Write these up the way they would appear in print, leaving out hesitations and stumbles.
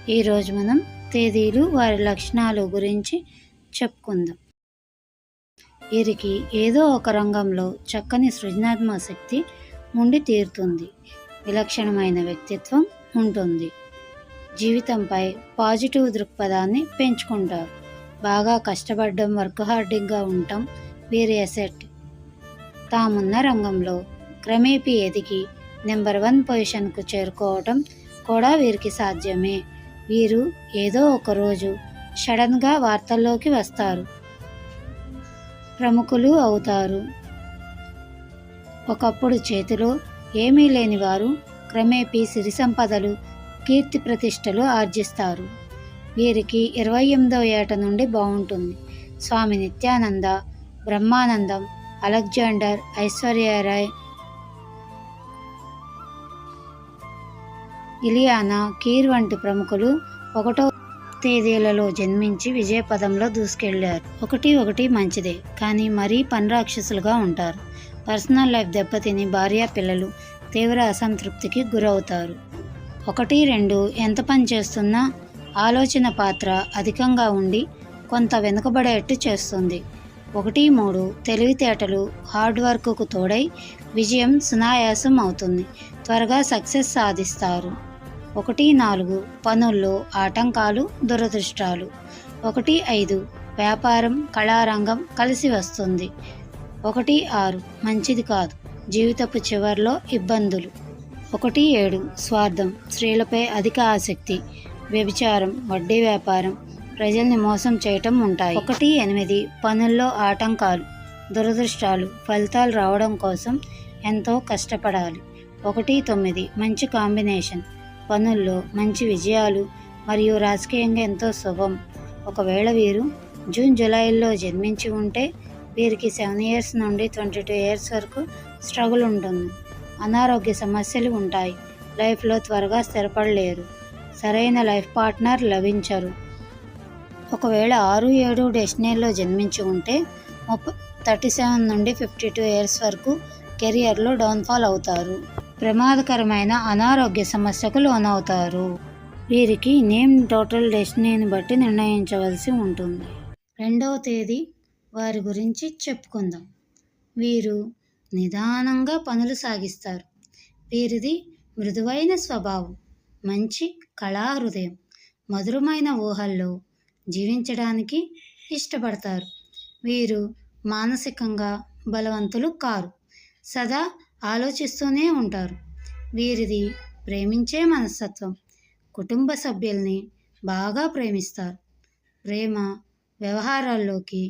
ఈరోజు మనం తేదీలు వారి లక్షణాలు గురించి చెప్పుకుందాం. వీరికి ఏదో ఒక రంగంలో చక్కని సృజనాత్మక శక్తి ఉండి తీరుతుంది. విలక్షణమైన వ్యక్తిత్వం ఉంటుంది. జీవితంపై పాజిటివ్ దృక్పథాన్ని పెంచుకుంటారు. బాగా కష్టపడడం, వర్క్ హార్డ్గా ఉండటం వీరి అసెట్. తామున్న రంగంలో క్రమేపీ ఎదిగి నెంబర్ 1 పొజిషన్కు చేరుకోవటం కూడా వీరికి సాధ్యమే. వీరు ఏదో ఒక రోజు సడన్గా వార్తల్లోకి వస్తారు, ప్రముఖులు అవుతారు. ఒకప్పుడు చేతిలో ఏమీ లేని వారు క్రమేపీ సిరి సంపదలు, కీర్తి ప్రతిష్టలు ఆర్జిస్తారు. వీరికి 28వ ఏట నుండి బాగుంటుంది. స్వామి నిత్యానంద, బ్రహ్మానందం, అలెగ్జాండర్, ఐశ్వర్యరాయ్, ఇలియానా కీర్ వంటి ప్రముఖులు 1వ తేదీలలో జన్మించి విజయపదంలో దూసుకెళ్లారు. 1 మంచిదే, కానీ మరీ పని రాక్షసులుగా ఉంటారు. పర్సనల్ లైఫ్ దెబ్బతిని భార్య పిల్లలు తీవ్ర అసంతృప్తికి గురవుతారు. 1, 2 ఎంత పని చేస్తున్నా ఆలోచన పాత్ర అధికంగా ఉండి కొంత వెనుకబడేట్టు చేస్తుంది. 1, 3 తెలివితేటలు, హార్డ్ వర్క్కు తోడై విజయం సునాయాసం అవుతుంది. త్వరగా సక్సెస్ సాధిస్తారు. 1, 4 పనుల్లో ఆటంకాలు, దురదృష్టాలు. 1, 5 వ్యాపారం, కళారంగం కలిసి వస్తుంది. 1, 6 మంచిది కాదు, జీవితపు చివర్లో ఇబ్బందులు. 1, 7 స్వార్థం, స్త్రీలపై అధిక ఆసక్తి, వ్యభిచారం, వడ్డీ వ్యాపారం, ప్రజల్ని మోసం చేయటం ఉంటాయి. 1, 8 పనుల్లో ఆటంకాలు, దురదృష్టాలు, ఫలితాలు రావడం కోసం ఎంతో కష్టపడాలి. 1, 9 మంచి కాంబినేషన్, పనుల్లో మంచి విజయాలు మరియు రాజకీయంగా ఎంతో శుభం. ఒకవేళ వీరు జూన్, జూలైలో జన్మించి ఉంటే వీరికి 7 ఇయర్స్ నుండి 22 ఇయర్స్ వరకు స్ట్రగుల్ ఉంటుంది. అనారోగ్య సమస్యలు ఉంటాయి. లైఫ్లో త్వరగా స్థిరపడలేరు. సరైన లైఫ్ పార్ట్నర్ లభించరు. ఒకవేళ 6, 7 డెస్టినీలో జన్మించి ఉంటే 37 నుండి 52 ఇయర్స్ వరకు కెరియర్లో డౌన్ఫాల్ అవుతారు. ప్రమాదకరమైన అనారోగ్య సమస్యకు లోనవుతారు. వీరికి నేమ్ టోటల్ డెస్టినీని బట్టి నిర్ణయించవలసి ఉంటుంది. 2వ తేదీ వారి గురించి చెప్పుకుందాం. వీరు నిదానంగా పనులు సాగిస్తారు. వీరిది మృదువైన స్వభావం, మంచి కళా హృదయం, మధురమైన ఊహల్లో జీవించడానికి ఇష్టపడతారు. వీరు మానసికంగా బలవంతులు కారు, సదా ఆలోచిస్తూనే ఉంటారు. వీరిది ప్రేమించే మనస్తత్వం, కుటుంబ సభ్యుల్ని బాగా ప్రేమిస్తారు. ప్రేమ వ్యవహారాల్లోకి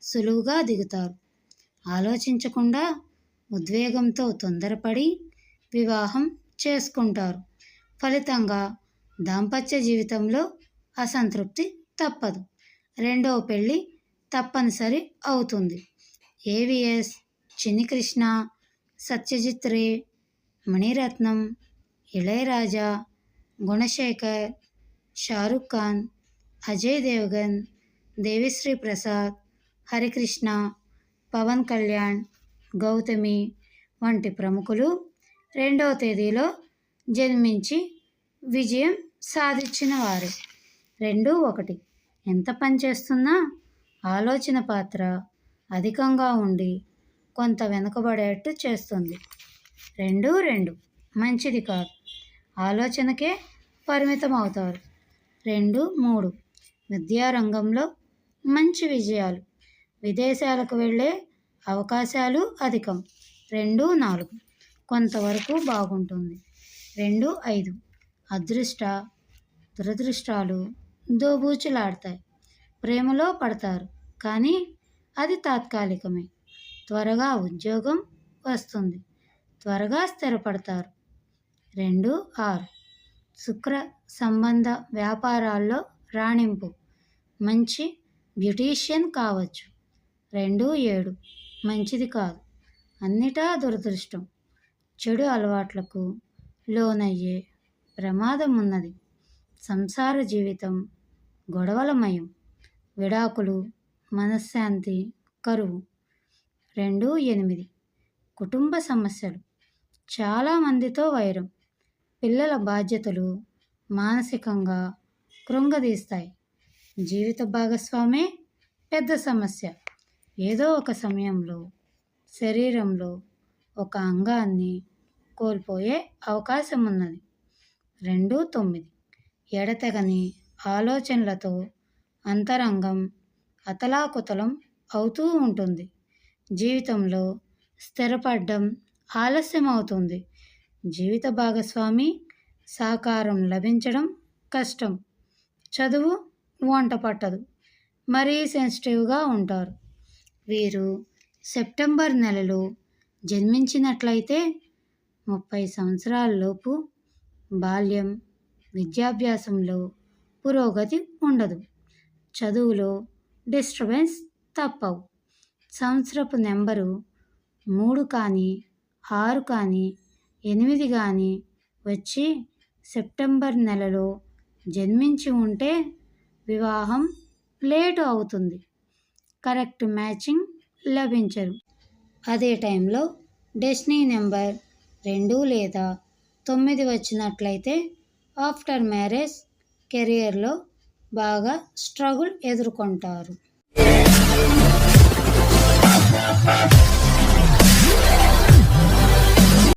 సులువుగా దిగుతారు. ఆలోచించకుండా ఉద్వేగంతో తొందరపడి వివాహం చేసుకుంటారు. ఫలితంగా దాంపత్య జీవితంలో అసంతృప్తి తప్పదు. 2వ పెళ్లి తప్పనిసరి అవుతుంది. ఏవిఎస్, చిన్ని కృష్ణ, సత్యజిత్ రే, మణిరత్నం, ఇళయరాజా, గుణశేఖర్, షారుఖ్ ఖాన్, అజయ్ దేవగన్, దేవిశ్రీ ప్రసాద్, హరికృష్ణ, పవన్ కళ్యాణ్, గౌతమి వంటి ప్రముఖులు 2వ తేదీలో జన్మించి విజయం సాధించిన వారే. 2, 1 ఎంత పని చేస్తున్నా ఆలోచన పాత్ర అధికంగా ఉండి కొంత వెనుకబడేట్టు చేస్తుంది. 2, 2 మంచిది కాదు, ఆలోచనకే పరిమితం అవుతారు. 2, 3 విద్యారంగంలో మంచి విజయాలు, విదేశాలకు వెళ్ళే అవకాశాలు అధికం. 2, 4 కొంతవరకు బాగుంటుంది. 2, 5 అదృష్ట, దురదృష్టాలు దోబూచులాడతాయి. ప్రేమలో పడతారు, కానీ అది తాత్కాలికమే. త్వరగా ఉద్యోగం వస్తుంది. త్వరగా స్థిరపడతారు. 2, 6 శుక్ర సంబంధ వ్యాపారాల్లో రాణింపు, మంచి బ్యూటీషియన్ కావచ్చు. 2, 7 మంచిది కాదు, అన్నిటా దురదృష్టం, చెడు అలవాట్లకు లోనయ్యే ప్రమాదం ఉన్నది. సంసార జీవితం గొడవలమయం, విడాకులు, మనశ్శాంతి కరువు. 2, 8 కుటుంబ సమస్యలు, చాలామందితో వైరం, పిల్లల బాధ్యతలు, మానసికంగా కృంగదీస్తాయి. జీవిత భాగస్వామే పెద్ద సమస్య. ఏదో ఒక సమయంలో శరీరంలో ఒక అంగాన్ని కోల్పోయే అవకాశం ఉన్నది. 2-9 ఎడతెగని ఆలోచనలతో అంతరంగం అతలాకుతలం అవుతూ ఉంటుంది. జీవితంలో స్థిరపడడం ఆలస్యం అవుతుంది. జీవిత భాగస్వామి సహకారం లభించడం కష్టం. చదువు వంట పట్టదు. మరీ సెన్సిటివ్గా ఉంటారు. వీరు సెప్టెంబర్ నెలలో జన్మించినట్లయితే 30 సంవత్సరాలలోపు బాల్యం, విద్యాభ్యాసంలో పురోగతి ఉండదు. చదువులో డిస్టర్బెన్స్ తప్పవు. సంవత్సరపు నెంబరు 3 కానీ 6 కానీ 8 కానీ వచ్చి సెప్టెంబర్ నెలలో జన్మించి ఉంటే వివాహం లేటు అవుతుంది. కరెక్ట్ మ్యాచింగ్ లభించరు. అదే టైంలో డెస్టినీ నెంబర్ 2 లేదా 9 వచ్చినట్లయితే ఆఫ్టర్ మ్యారేజ్ కెరియర్లో బాగా స్ట్రగుల్ ఎదుర్కొంటారు.